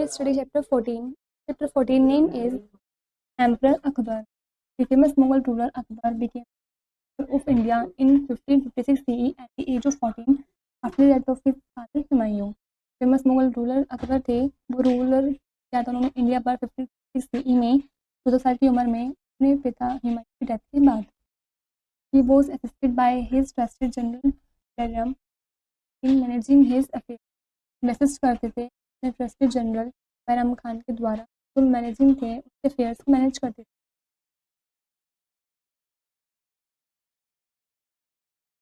will study chapter 14. Chapter 14 name is Emperor Akbar. The famous Mughal ruler Akbar became ruler of India in 1556 CE at the age of 14 after the death of his father Humayun. Famous Mughal ruler Akbar थे। वो ruler किया था उन्होंने India पर 1556 CE में 14 साल की उम्र में अपने पिता हुमायूं की डेथ के बाद। He was assisted by his trusted general Bayram in managing his affairs. Assist करते थे अपने ट्रस्टेड जनरल बैरम खान के द्वारा, जो मैनेजिंग थे उसके अफेयर्स को मैनेज करते थे।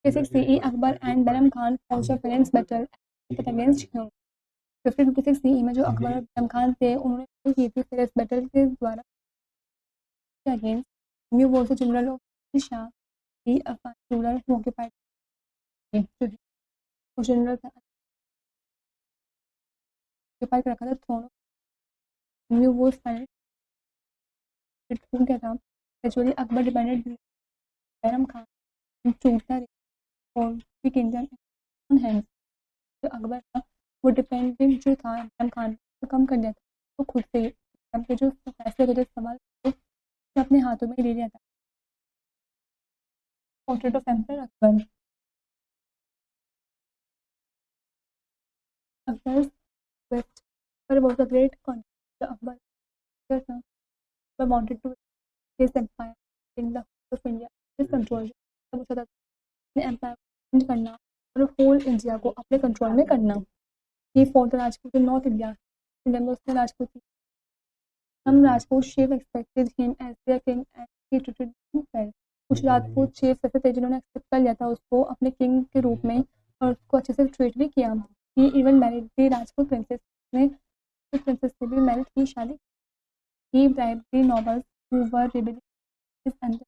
CE Akbar and Bairam Khan forge a fierce battle against him. 1556 CE में जो अकबर और बैरम खान थे उन्होंने की थी फेरेंस बैटल के द्वारा against knew was the general of Shah he Afghan ruler who occupied जो जनरल था ऑक्यूपाई कर रखा था थ्रोन। न्यू वॉज फाइनल क्या था एक्चुअली अकबर डिपेंडेड बैरम खान टूटा और भी किंगडम ऑन हैंड्स। जो अकबर था वो डिपेंडेंट जो था बैरम खान को कम कर दिया था, वो खुद से के जो फैसले होते सवाल थे अपने हाथों में ले लिया था। Portrait of emperor Akbar. Akbar वेस्ट पर was a great conflict Akbar था but wanted to his empire in the whole of India his control। वो चाहता था अपने एम्पायर को करना और होल इंडिया को अपने कंट्रोल में करना। He for the Rajput in north India में उसने राजपूत हम Rajput chiefs accepted him as their king and he treated him well. कुछ राजपूत शेफ ऐसे थे जिन्होंने एक्सेप्ट कर लिया था उसको अपने किंग के रूप में और उसको अच्छे से ट्रीट भी किया। He even married the Rajput princess ने प्रिंसेस से भी मैरिज की शादी। He bribe the nobles who were rebelling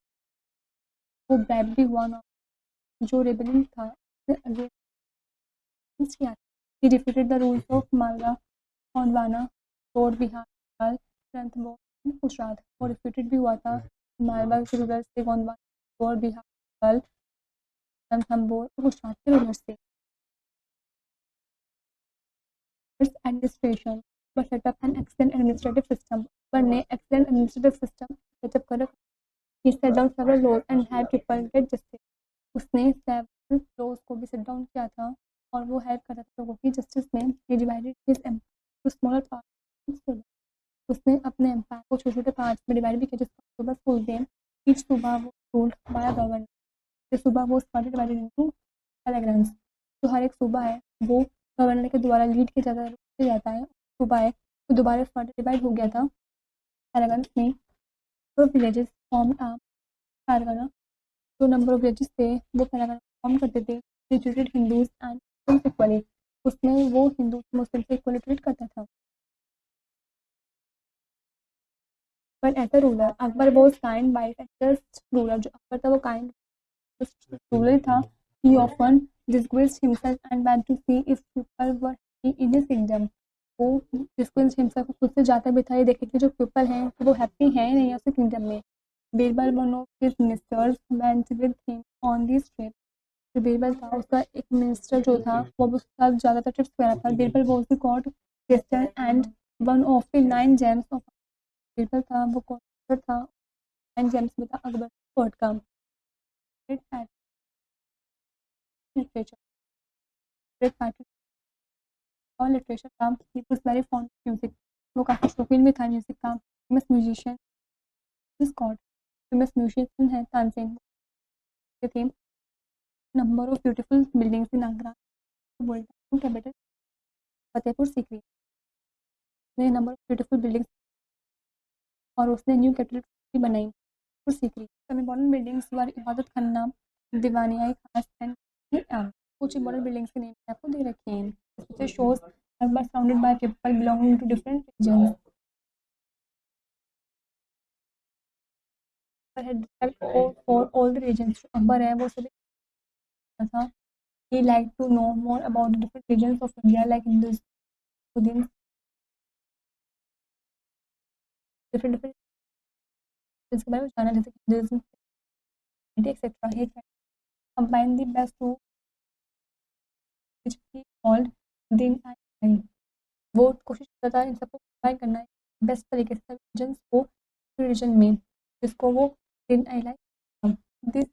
वो ब्राइब भी हुआ ना जो रेबेलिंग था अगेंस्ट किया। He defeated the rules of Malwa Gondwana road Bihar Ranthambore Gujarat. वो डिफीटेड भी हुआ था मालवा के रूलर्स से गोंडवाना रोड बिहार रणथंबोर गुजरात के रूलर्स से। Administration but set up an excellent administrative system पर ने excellent administrative system सेटअप कर रखा। He set down several laws and had people get justice। उसने several laws को भी सेट डाउन किया था और वो हेल्प कर रहा था लोगों की जस्टिस में। He divided his empire to smaller parts। उसने अपने एम्पायर को छोटे छोटे पार्ट्स में डिवाइड भी किया जिसको सूबा बोलते हैं। ईच सूबा वो रूल्ड बाय अ गवर्नर। जो सूबा वो डिवाइडेड इनटू पैराग्राफ्स। जो हर एक सूबा है वो गवर्नर के द्वारा लीड किया जाता है। सूबा है तो दोबारा फर्दर डिवाइड हो गया था पैराग्राफ्स में। तो विलेजेस फॉर्म अ पैराग्राफ। जो नंबर ऑफ विलेजेस थे वो पैराग्राफ फॉर्म करते थे। Treated Hindus and Muslims equally. उसमें वो हिंदू मुस्लिम से इक्वली ट्रीट करता था। But as a ruler Akbar was kind by just ruler. जो अकबर था वो काइंड रूलर था। He often disgraced himself and went to see if people were happy in his kingdom। वो disgraced himself को खुद से जाता भी था ये देखे कि जो पीपल हैं वो हैप्पी हैं नहीं उसके किंगडम में। Birbal one of his ministers went with him on this trip. जो बीरबल था उसका एक मिनिस्टर जो था वो भी उसके साथ ज़्यादातर ट्रिप्स पे रहा था। Birbal was the God Christian and one of the 9 James of. Birbal था वो गॉड था 9 जेम्स में था अकबर गॉड का। लिटरेचर ग्रेट पैटर्न और लिटरेचर का he was very fond of music. वो काफ़ी शौकीन भी था म्यूजिक का। Famous musician is God. Famous musician है तानसेन के थे। Number of beautiful buildings in Agra world capital Fatehpur Sikri. ने नंबर ऑफ ब्यूटीफुल बिल्डिंग्स और उसने न्यू कैपिटल बनाई Fatehpur Sikri. Some important buildings were Ibadat Khana दीवानिया खास एंड कुछ इम्पोर्टेंट बिल्डिंग्स के नेम आपको दे रखे हैं। इसमें shows Akbar surrounded by people belonging to different regions. had respect for all the regions। Akbar है वो सभी था। he liked to know more about the different regions of India like Hindus within different इसके बारे में जाना जैसे Hinduism etc। he combined the best two which he called दिन and night। वो कोशिश करता था इन सबको कंबाइन करना है बेस्ट तरीके से रिलीजन्स को रिलीजन में, जिसको वो did I like this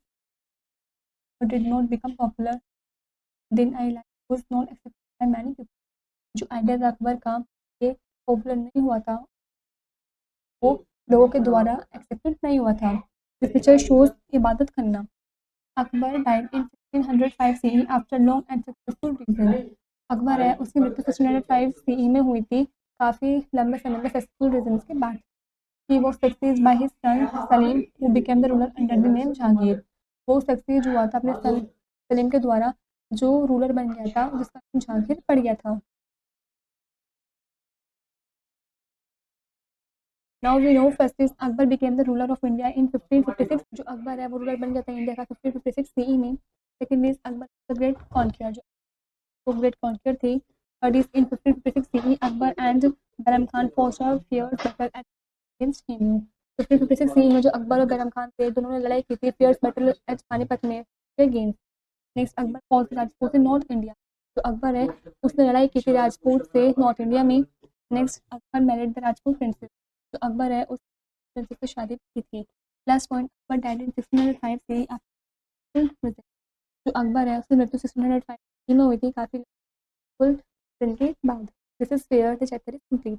did not become popular, did I like was not accepted by many people. जो आइडियाज अकबर का ये पॉपुलर नहीं हुआ था, वो लोगों के द्वारा एक्सेप्टेड नहीं हुआ था। दिस पिक्चर शोज इबादत करना। Akbar died in 1605 CE after long and successful reign. Akbar है उसकी मृत्यु 1605 सीई में हुई थी, काफ़ी लंबे समय में सक्सेसफुल रीजन के बाद। He was succeed by his son Salim who became the ruler under the name Jahangir. वो सक्सीड हुआ था अपने सन सलीम के द्वारा, जो रूलर बन गया था जिसका नाम जहांगीर पड़ गया था। Now we know first is Akbar became the ruler of India in 1556। जो अकबर है वो रूलर बन जाता है इंडिया का 1556 सीई में। Second is Akbar the great conquer, जो वो ग्रेट कॉन्क्यूर थे। Third is in 1556 CE Akbar and Bairam Khan force a fierce battle at against him. 1556 CE में जो अकबर और बैरम खान थे दोनों ने लड़ाई की थी फियर्स बैटल एट पानीपत में against. Next Akbar falls Rajput in north India. जो अकबर है उसने लड़ाई की थी राजपूत से नॉर्थ इंडिया में। Next Akbar married the Rajput princess. जो अकबर है उस प्रिंसेस से शादी की थी। Last point Akbar died in 1605 से आफ्टर। जो अकबर है उसकी मृत्यु 1605 में हुई थी, काफ़ी फुल दिन के बाद। This is fair the chapter is complete.